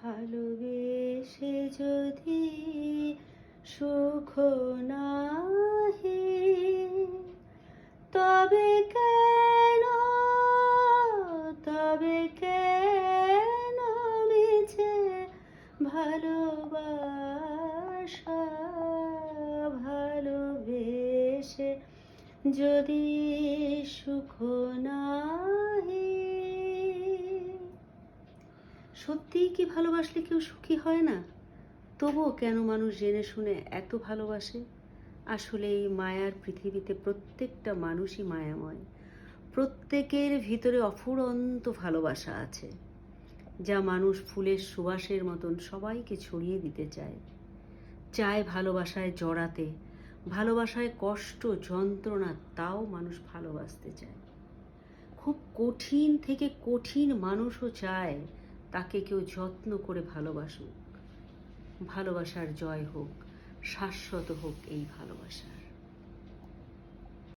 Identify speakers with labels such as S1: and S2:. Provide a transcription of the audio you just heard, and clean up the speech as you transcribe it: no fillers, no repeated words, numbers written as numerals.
S1: ভালোবেসে যদি সুখ নাহি, তবে কেন, তবে কেন মিছে ভালোবাসা, ভালোবেসে যদি সুখ নাহি। সত্যিই কি ভালোবাসলে কেউ সুখী হয় না? তবুও কেন মানুষ জেনে শুনে এত ভালোবাসে? আসলে এই মায়ার পৃথিবীতে প্রত্যেকটা মানুষই মায়াময়। প্রত্যেকের ভিতরে অফুরন্ত ভালোবাসা আছে, যা মানুষ ফুলের সুবাসের মতন সবাইকে ছড়িয়ে দিতে চায়। চায় ভালোবাসায় জড়াতে, ভালোবাসায় কষ্ট যন্ত্রণা, তাও মানুষ ভালোবাসতে চায়। খুব কঠিন থেকে কঠিন মানুষও চায় তাকে কেউ যত্ন করে ভালোবাসুক। ভালোবাসার জয় হোক, শাশ্বত হোক এই ভালোবাসার।